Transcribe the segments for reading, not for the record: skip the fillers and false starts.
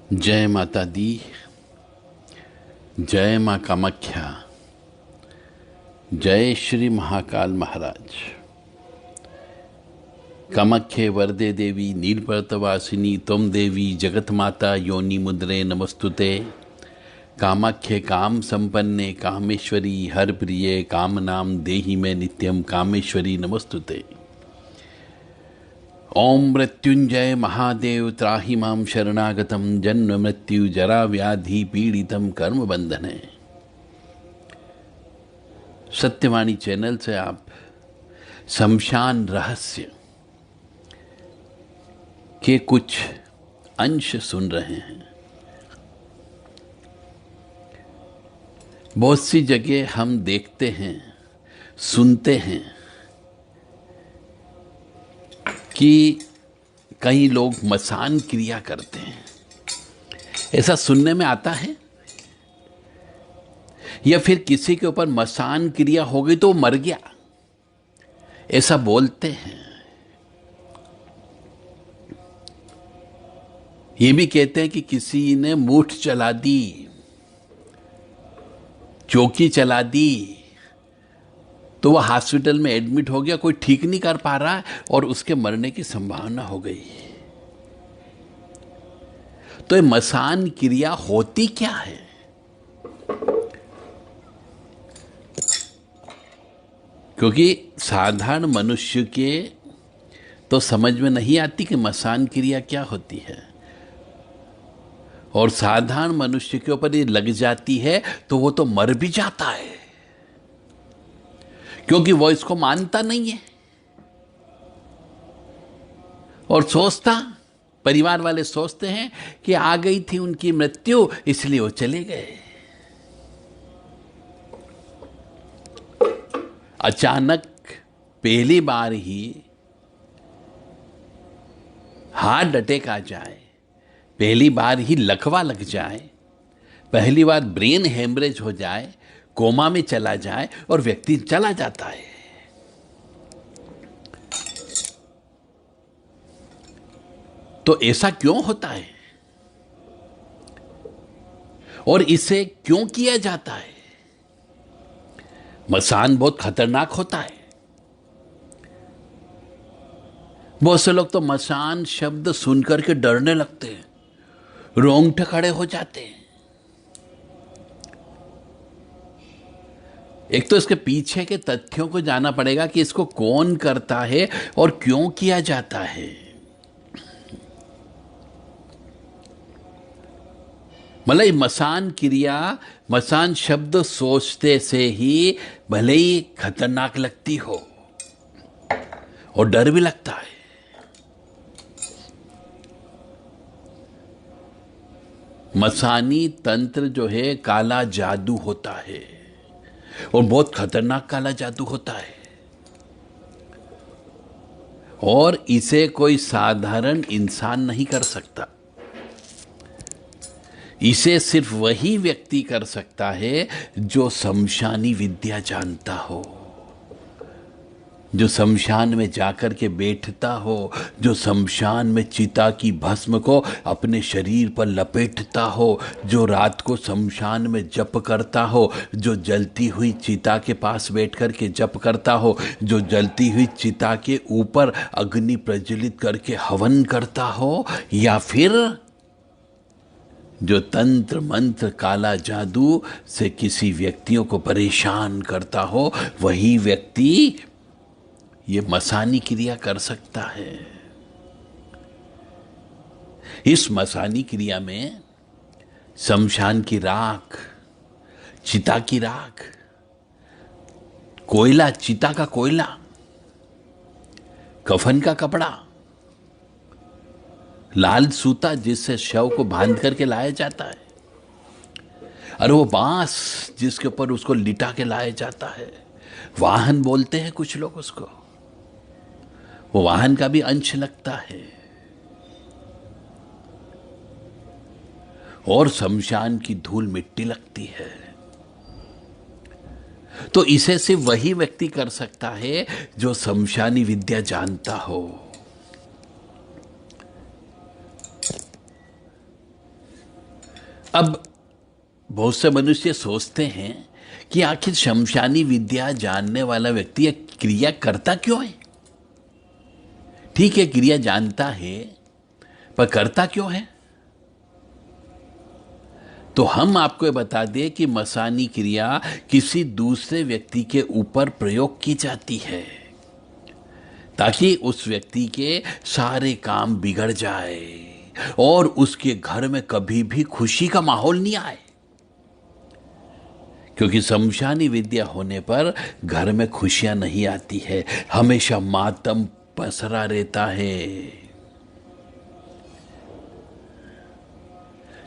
जय माता दी। जय माँ कामाख्या। जय श्री महाकाल महाराज। कामाख्ये वरदे देवी नीलपर्वतवासिनी त्वं देवी जगत माता योनि मुद्रे नमस्तुते। कामाख्ये काम संपन्ने कामेश्वरी हर प्रिये काम नाम देहि में नित्यम कामेश्वरी नमस्तुते। ओम मृत्युंजय महादेव त्राहि मां शरणागतम जन्म मृत्यु जरा व्याधि पीड़ितम कर्म बंधने। सत्यवाणी चैनल से आप शमशान रहस्य के कुछ अंश सुन रहे हैं। बहुत सी जगह हम देखते हैं, सुनते हैं कि कई लोग मसान क्रिया करते हैं। ऐसा सुनने में आता है, या फिर किसी के ऊपर मसान क्रिया हो गई तो मर गया, ऐसा बोलते हैं। ये भी कहते हैं कि किसी ने मूठ चला दी, चौकी चला दी, तो वह हॉस्पिटल में एडमिट हो गया, कोई ठीक नहीं कर पा रहा और उसके मरने की संभावना हो गई। तो ये मसान क्रिया होती क्या है? क्योंकि साधारण मनुष्य के तो समझ में नहीं आती कि मसान क्रिया क्या होती है, और साधारण मनुष्य के ऊपर ये लग जाती है तो वो तो मर भी जाता है, क्योंकि वो इसको मानता नहीं है और सोचता, परिवार वाले सोचते हैं कि आ गई थी उनकी मृत्यु इसलिए वो चले गए। अचानक पहली बार ही हार्ट अटैक आ जाए, पहली बार ही लकवा लग जाए, पहली बार ब्रेन हेमरेज हो जाए, कोमा में चला जाए और व्यक्ति चला जाता है। तो ऐसा क्यों होता है और इसे क्यों किया जाता है? मसान बहुत खतरनाक होता है। बहुत से लोग तो मसान शब्द सुनकर के डरने लगते हैं, रोंगटे खड़े हो जाते हैं। एक तो इसके पीछे के तथ्यों को जानना पड़ेगा कि इसको कौन करता है और क्यों किया जाता है। मतलब मसान क्रिया, मसान शब्द सोचते से ही भले ही खतरनाक लगती हो और डर भी लगता है। मसानी तंत्र जो है काला जादू होता है और बहुत खतरनाक काला जादू होता है, और इसे कोई साधारण इंसान नहीं कर सकता। इसे सिर्फ वही व्यक्ति कर सकता है जो शमशानी विद्या जानता हो, जो शमशान में जाकर के बैठता हो, जो शमशान में चिता की भस्म को अपने शरीर पर लपेटता हो, जो रात को शमशान में जप करता हो, जो जलती हुई चिता के पास बैठकर के जप करता हो, जो जलती हुई चिता के ऊपर अग्नि प्रज्वलित करके हवन करता हो, या फिर जो तंत्र मंत्र काला जादू से किसी व्यक्तियों को परेशान करता हो, वही व्यक्ति ये मसानी क्रिया कर सकता है। इस मसानी क्रिया में शमशान की राख, चिता की राख, कोयला, चिता का कोयला, कफन का कपड़ा, लाल सूता जिससे शव को बांध करके लाया जाता है, और वो बांस जिसके ऊपर उसको लिटा के लाया जाता है, वाहन बोलते हैं कुछ लोग उसको, वो वाहन का भी अंश लगता है, और शमशान की धूल मिट्टी लगती है। तो इसे सिर्फ वही व्यक्ति कर सकता है जो शमशानी विद्या जानता हो। अब बहुत से मनुष्य सोचते हैं कि आखिर शमशानी विद्या जानने वाला व्यक्ति यह क्रिया करता क्यों है। ठीक है, क्रिया जानता है, पर करता क्यों है। तो हम आपको ये बता दें कि मसानी क्रिया किसी दूसरे व्यक्ति के ऊपर प्रयोग की जाती है ताकि उस व्यक्ति के सारे काम बिगड़ जाए और उसके घर में कभी भी खुशी का माहौल नहीं आए। क्योंकि शमशानी विद्या होने पर घर में खुशियां नहीं आती है, हमेशा मातम पसरा रहता है।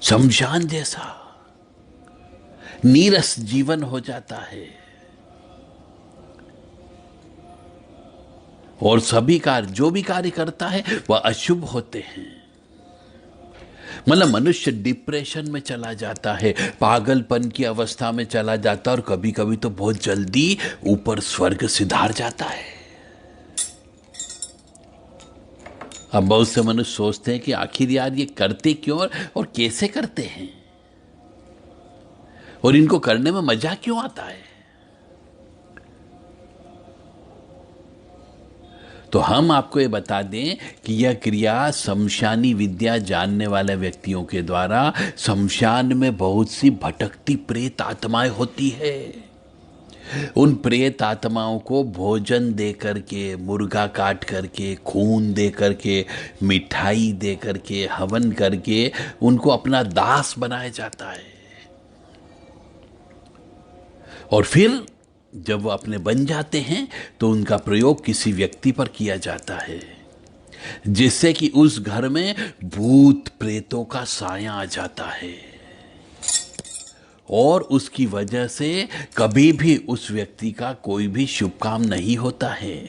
शमशान जैसा नीरस जीवन हो जाता है और सभी कार्य, जो भी कार्य करता है वह अशुभ होते हैं। मतलब मनुष्य डिप्रेशन में चला जाता है, पागलपन की अवस्था में चला जाता है और कभी कभी तो बहुत जल्दी ऊपर स्वर्ग सिधार जाता है। अब बहुत से मनुष्य सोचते हैं कि आखिर यार ये करते क्यों और कैसे करते हैं और इनको करने में मजा क्यों आता है। तो हम आपको ये बता दें कि यह क्रिया शमशानी विद्या जानने वाले व्यक्तियों के द्वारा शमशान में बहुत सी भटकती प्रेत आत्माएं होती है। उन प्रेत आत्माओं को भोजन दे करके, मुर्गा काट करके, खून दे करके, मिठाई दे करके, हवन करके उनको अपना दास बनाया जाता है। और फिर जब वो अपने बन जाते हैं तो उनका प्रयोग किसी व्यक्ति पर किया जाता है जिससे कि उस घर में भूत प्रेतों का साया आ जाता है और उसकी वजह से कभी भी उस व्यक्ति का कोई भी शुभ काम नहीं होता है।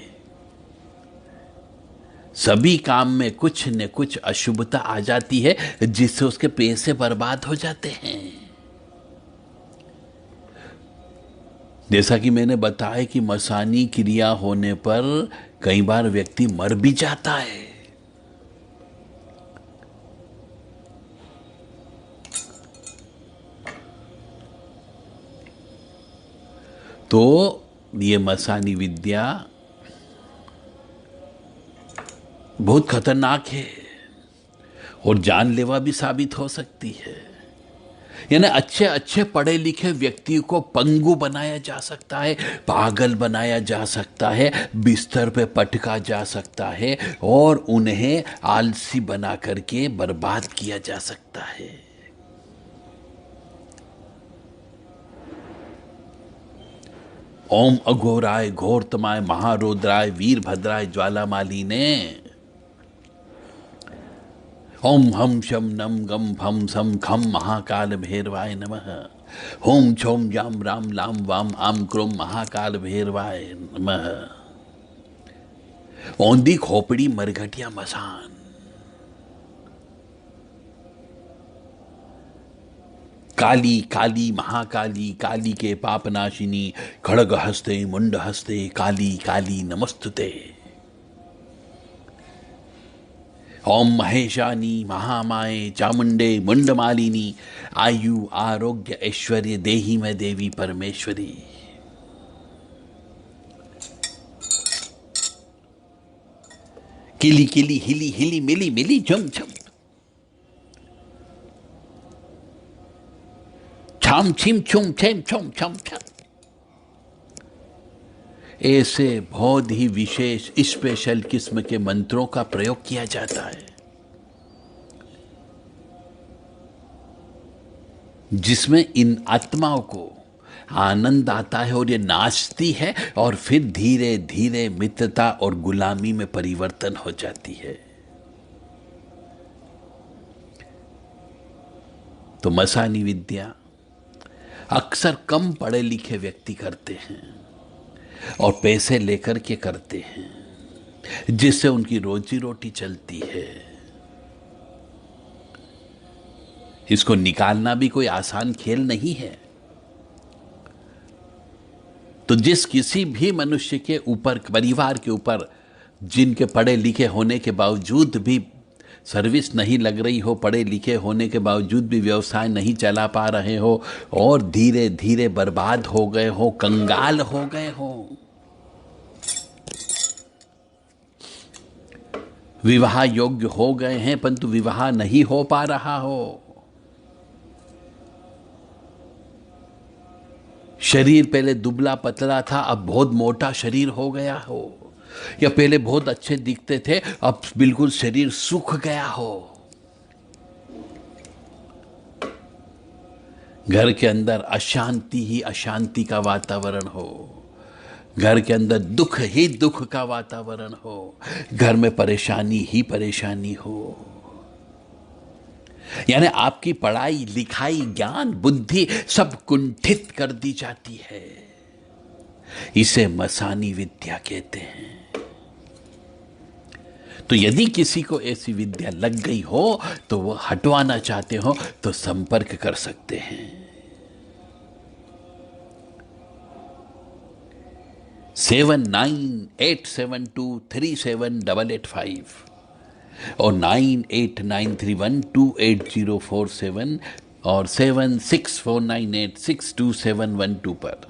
सभी काम में कुछ न कुछ अशुभता आ जाती है जिससे उसके पैसे बर्बाद हो जाते हैं। जैसा कि मैंने बताया कि मसानी क्रिया होने पर कई बार व्यक्ति मर भी जाता है। तो ये मसानी विद्या बहुत खतरनाक है और जानलेवा भी साबित हो सकती है। यानी अच्छे अच्छे पढ़े लिखे व्यक्ति को पंगु बनाया जा सकता है, पागल बनाया जा सकता है, बिस्तर पे पटका जा सकता है और उन्हें आलसी बना करके बर्बाद किया जा सकता है। ओम अघोराय घोरतमाय महारुद्राय वीरभद्राय ज्वालामाली ने ओम हम शम नम गम फम सम खम महाकाल भैरवाय नमः। होम छोम जाम राम लाम वाम आम क्रोम महाकाल भैरवाय नमः। औंधी खोपड़ी मरघटिया मसान। काली काली महाकाली काली के पापनाशिनी खड़ग हस्ते मुंड हस्ते काली काली नमस्तुते। ओम महेशानी महामाए चामुंडे मुंडमालिनी आयु आरोग्य ऐश्वर्य देही में देवी परमेश्वरी। किली किली हिली हिली मिली मिली झम झम छाम छिम छुम छेम छम छम छम। ऐसे बहुत ही विशेष स्पेशल किस्म के मंत्रों का प्रयोग किया जाता है जिसमें इन आत्माओं को आनंद आता है और ये नाचती है और फिर धीरे धीरे मित्रता और गुलामी में परिवर्तन हो जाती है। तो मसानी विद्या अक्सर कम पढ़े लिखे व्यक्ति करते हैं और पैसे लेकर के करते हैं जिससे उनकी रोजी रोटी चलती है। इसको निकालना भी कोई आसान खेल नहीं है। तो जिस किसी भी मनुष्य के ऊपर, परिवार के ऊपर, जिनके पढ़े लिखे होने के बावजूद भी सर्विस नहीं लग रही हो, पढ़े लिखे होने के बावजूद भी व्यवसाय नहीं चला पा रहे हो और धीरे धीरे बर्बाद हो गए हो, कंगाल हो गए हो। विवाह योग्य हो गए हैं परंतु विवाह नहीं हो पा रहा हो। शरीर पहले दुबला पतला था, अब बहुत मोटा शरीर हो गया हो, या पहले बहुत अच्छे दिखते थे, अब बिल्कुल शरीर सूख गया हो। घर के अंदर अशांति ही अशांति का वातावरण हो, घर के अंदर दुख ही दुख का वातावरण हो, घर में परेशानी ही परेशानी हो। यानी आपकी पढ़ाई लिखाई ज्ञान बुद्धि सब कुंठित कर दी जाती है। इसे मसानी विद्या कहते हैं। तो यदि किसी को ऐसी विद्या लग गई हो तो वो हटवाना चाहते हो तो संपर्क कर सकते हैं। 7987237885 और 9893128047 और 7649862712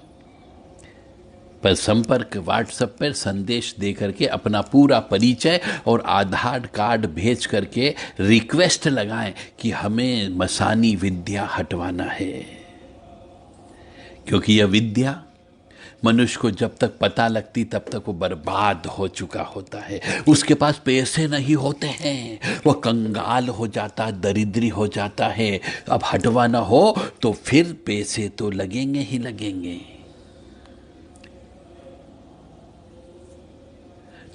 पर संपर्क व्हाट्सएप पर संदेश दे करके अपना पूरा परिचय और आधार कार्ड भेज करके रिक्वेस्ट लगाएं कि हमें मसानी विद्या हटवाना है। क्योंकि यह विद्या मनुष्य को जब तक पता लगती तब तक वो बर्बाद हो चुका होता है। उसके पास पैसे नहीं होते हैं, वो कंगाल हो जाता है, दरिद्री हो जाता है। अब हटवाना हो तो फिर पैसे तो लगेंगे ही लगेंगे।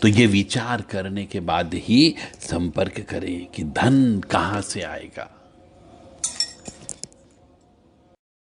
तो ये विचार करने के बाद ही संपर्क करें कि धन कहाँ से आएगा।